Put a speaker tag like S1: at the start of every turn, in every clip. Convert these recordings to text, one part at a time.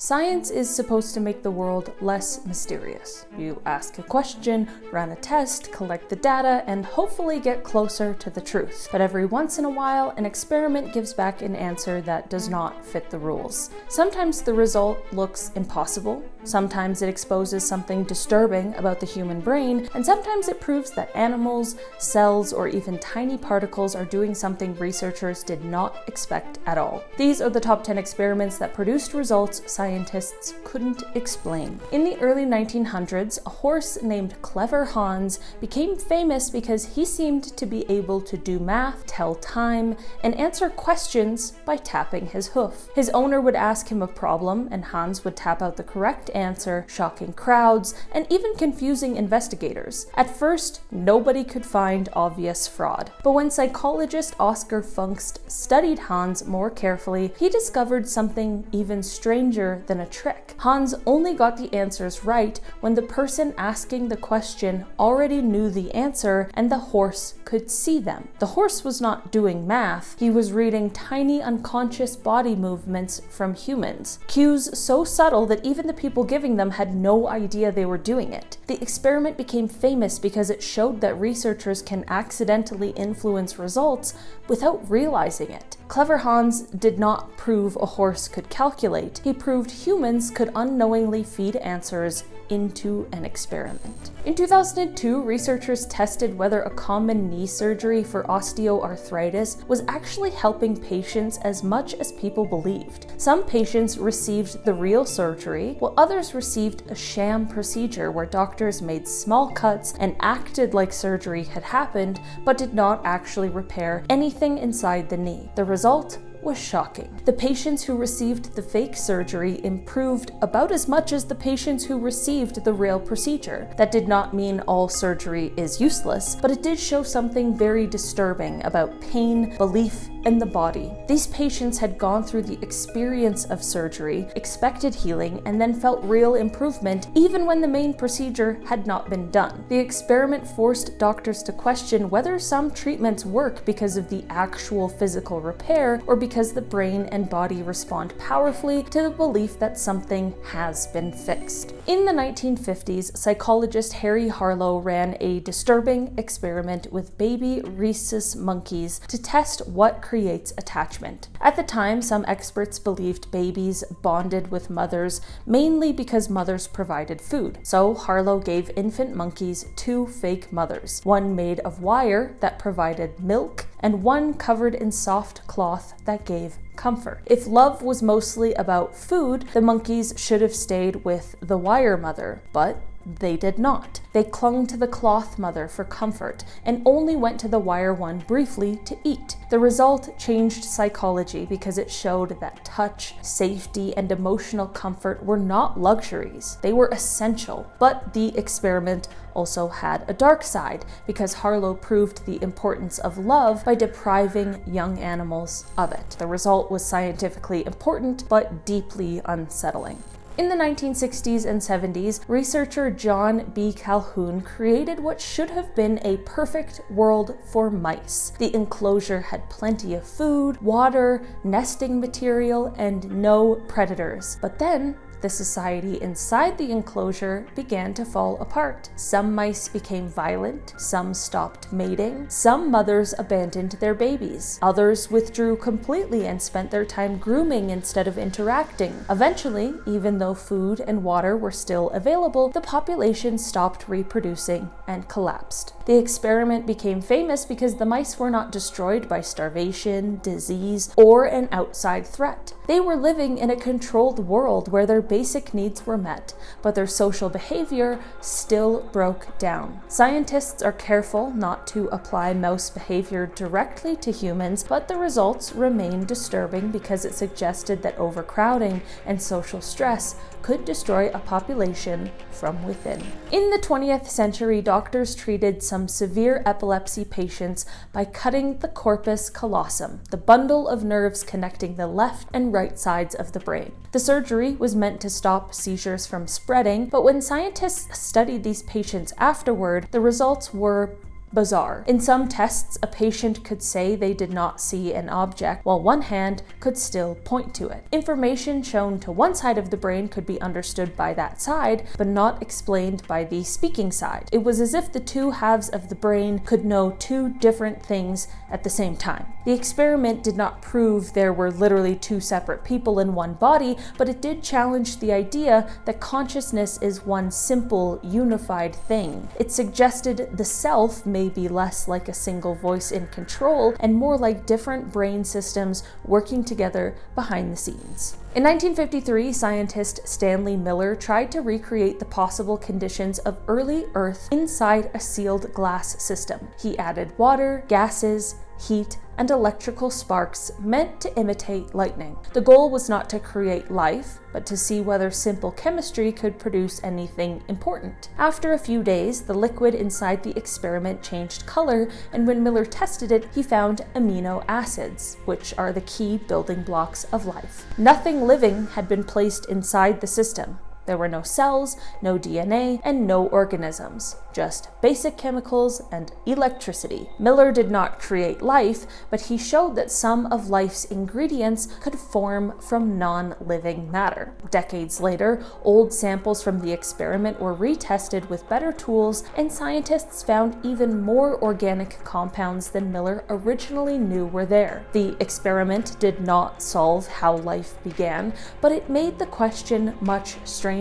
S1: Science is supposed to make the world less mysterious. You ask a question, run a test, collect the data, and hopefully get closer to the truth. But every once in a while, an experiment gives back an answer that does not fit the rules. Sometimes the result looks impossible, sometimes it exposes something disturbing about the human brain, and sometimes it proves that animals, cells, or even tiny particles are doing something researchers did not expect at all. These are the top 10 experiments that produced results scientists couldn't explain. In the early 1900s, a horse named Clever Hans became famous because he seemed to be able to do math, tell time, and answer questions by tapping his hoof. His owner would ask him a problem, and Hans would tap out the correct answer, shocking crowds, and even confusing investigators. At first, nobody could find obvious fraud. But when psychologist Oscar Funkst studied Hans more carefully, he discovered something even stranger than a trick. Hans only got the answers right when the person asking the question already knew the answer and the horse could see them. The horse was not doing math, he was reading tiny unconscious body movements from humans. Cues so subtle that even the people giving them had no idea they were doing it. The experiment became famous because it showed that researchers can accidentally influence results without realizing it. Clever Hans did not prove a horse could calculate, he proved humans could unknowingly feed answers into an experiment. In 2002, researchers tested whether a common knee surgery for osteoarthritis was actually helping patients as much as people believed. Some patients received the real surgery, while others received a sham procedure where doctors made small cuts and acted like surgery had happened, but did not actually repair anything inside the knee. The result was shocking. The patients who received the fake surgery improved about as much as the patients who received the real procedure. That did not mean all surgery is useless, but it did show something very disturbing about pain, belief, and the body. These patients had gone through the experience of surgery, expected healing, and then felt real improvement even when the main procedure had not been done. The experiment forced doctors to question whether some treatments work because of the actual physical repair or because the brain and body respond powerfully to the belief that something has been fixed. In the 1950s, psychologist Harry Harlow ran a disturbing experiment with baby rhesus monkeys to test what creates attachment. At the time, some experts believed babies bonded with mothers mainly because mothers provided food. So Harlow gave infant monkeys two fake mothers, one made of wire that provided milk and one covered in soft cloth that gave comfort. If love was mostly about food, the monkeys should have stayed with the wire mother, but they did not. They clung to the cloth mother for comfort and only went to the wire one briefly to eat. The result changed psychology because it showed that touch, safety, and emotional comfort were not luxuries. They were essential. But the experiment also had a dark side because Harlow proved the importance of love by depriving young animals of it. The result was scientifically important but deeply unsettling. In the 1960s and 70s, researcher John B. Calhoun created what should have been a perfect world for mice. The enclosure had plenty of food, water, nesting material, and no predators. But then, the society inside the enclosure began to fall apart. Some mice became violent, some stopped mating, some mothers abandoned their babies, others withdrew completely and spent their time grooming instead of interacting. Eventually, even though food and water were still available, the population stopped reproducing and collapsed. The experiment became famous because the mice were not destroyed by starvation, disease, or an outside threat. They were living in a controlled world where their basic needs were met, but their social behavior still broke down. Scientists are careful not to apply mouse behavior directly to humans, but the results remain disturbing because it suggested that overcrowding and social stress could destroy a population from within. In the 20th century, doctors treated some severe epilepsy patients by cutting the corpus callosum, the bundle of nerves connecting the left and right sides of the brain. The surgery was meant to stop seizures from spreading, but when scientists studied these patients afterward, the results were bizarre. In some tests, a patient could say they did not see an object, while one hand could still point to it. Information shown to one side of the brain could be understood by that side, but not explained by the speaking side. It was as if the two halves of the brain could know two different things at the same time. The experiment did not prove there were literally two separate people in one body, but it did challenge the idea that consciousness is one simple, unified thing. It suggested the self may be less like a single voice in control and more like different brain systems working together behind the scenes. In 1953, scientist Stanley Miller tried to recreate the possible conditions of early Earth inside a sealed glass system. He added water, gases, heat, and electrical sparks meant to imitate lightning. The goal was not to create life, but to see whether simple chemistry could produce anything important. After a few days, the liquid inside the experiment changed color, and when Miller tested it, he found amino acids, which are the key building blocks of life. Nothing living had been placed inside the system. There were no cells, no DNA, and no organisms, just basic chemicals and electricity. Miller did not create life, but he showed that some of life's ingredients could form from non-living matter. Decades later, old samples from the experiment were retested with better tools, and scientists found even more organic compounds than Miller originally knew were there. The experiment did not solve how life began, but it made the question much stranger.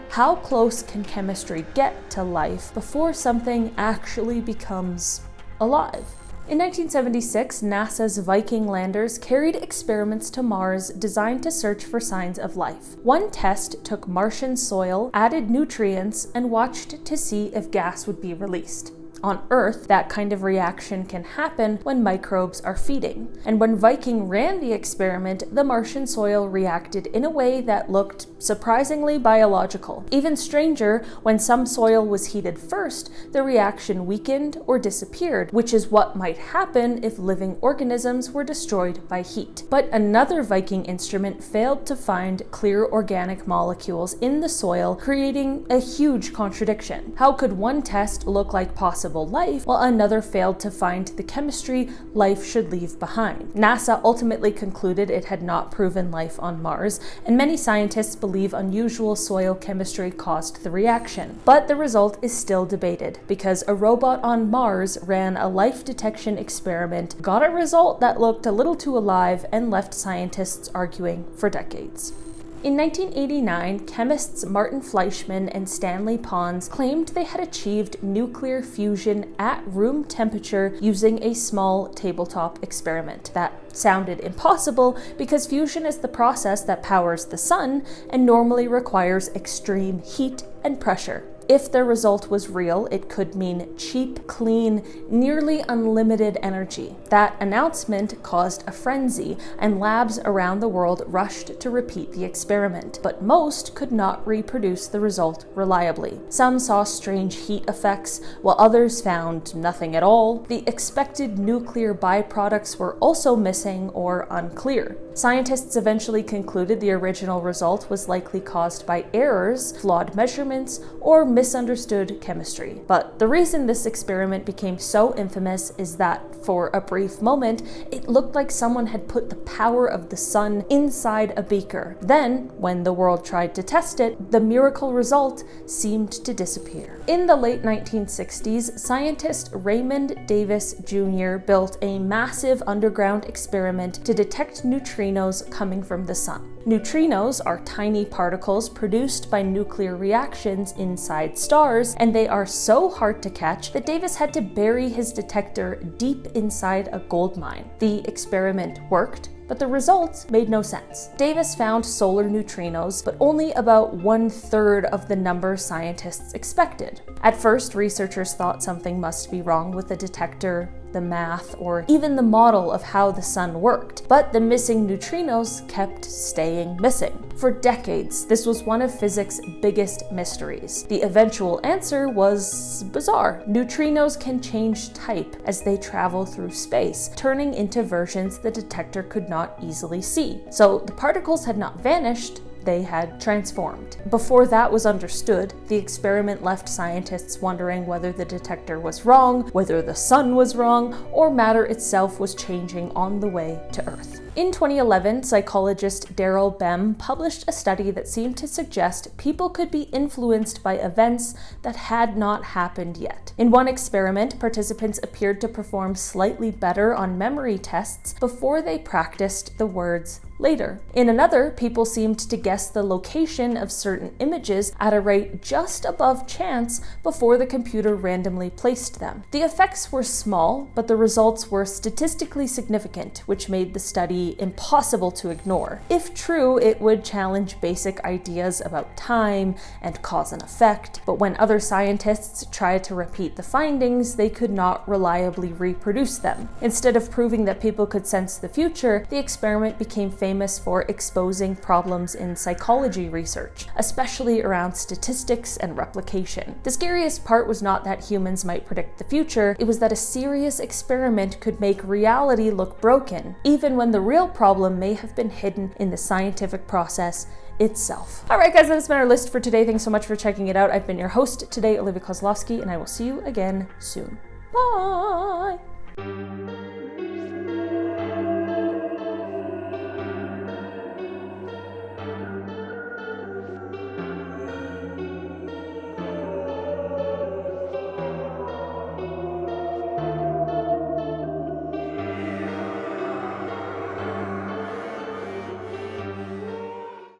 S1: How close can chemistry get to life before something actually becomes alive? In 1976, NASA's Viking landers carried experiments to Mars designed to search for signs of life. One test took Martian soil, added nutrients, and watched to see if gas would be released. On Earth, that kind of reaction can happen when microbes are feeding. And when Viking ran the experiment, the Martian soil reacted in a way that looked surprisingly biological. Even stranger, when some soil was heated first, the reaction weakened or disappeared, which is what might happen if living organisms were destroyed by heat. But another Viking instrument failed to find clear organic molecules in the soil, creating a huge contradiction. How could one test look like possible life, while another failed to find the chemistry life should leave behind? NASA ultimately concluded it had not proven life on Mars, and many scientists believe unusual soil chemistry caused the reaction. But the result is still debated, because a robot on Mars ran a life detection experiment, got a result that looked a little too alive, and left scientists arguing for decades. In 1989, chemists Martin Fleischmann and Stanley Pons claimed they had achieved nuclear fusion at room temperature using a small tabletop experiment. That sounded impossible because fusion is the process that powers the sun and normally requires extreme heat and pressure. If the result was real, it could mean cheap, clean, nearly unlimited energy. That announcement caused a frenzy, and labs around the world rushed to repeat the experiment. But most could not reproduce the result reliably. Some saw strange heat effects, while others found nothing at all. The expected nuclear byproducts were also missing or unclear. Scientists eventually concluded the original result was likely caused by errors, flawed measurements, or misunderstood chemistry. But the reason this experiment became so infamous is that, for a brief moment, it looked like someone had put the power of the sun inside a beaker. Then, when the world tried to test it, the miracle result seemed to disappear. In the late 1960s, scientist Raymond Davis Jr. built a massive underground experiment to detect neutrinos coming from the sun. Neutrinos are tiny particles produced by nuclear reactions inside stars, and they are so hard to catch that Davis had to bury his detector deep inside a gold mine. The experiment worked, but the results made no sense. Davis found solar neutrinos, but only about 1/3 of the number scientists expected. At first, researchers thought something must be wrong with the detector, the math, or even the model of how the sun worked. But the missing neutrinos kept staying missing. For decades, this was one of physics' biggest mysteries. The eventual answer was bizarre. Neutrinos can change type as they travel through space, turning into versions the detector could not easily see. So the particles had not vanished, they had transformed. Before that was understood, the experiment left scientists wondering whether the detector was wrong, whether the sun was wrong, or matter itself was changing on the way to Earth. In 2011, psychologist Daryl Bem published a study that seemed to suggest people could be influenced by events that had not happened yet. In one experiment, participants appeared to perform slightly better on memory tests before they practiced the words later. In another, people seemed to guess the location of certain images at a rate just above chance before the computer randomly placed them. The effects were small, but the results were statistically significant, which made the study impossible to ignore. If true, it would challenge basic ideas about time and cause and effect, but when other scientists tried to repeat the findings, they could not reliably reproduce them. Instead of proving that people could sense the future, the experiment became famous for exposing problems in psychology research, especially around statistics and replication. The scariest part was not that humans might predict the future, it was that a serious experiment could make reality look broken, even when the real problem may have been hidden in the scientific process itself. Alright guys, that's been our list for today. Thanks so much for checking it out. I've been your host today, Olivia Kozlowski, and I will see you again soon. Bye!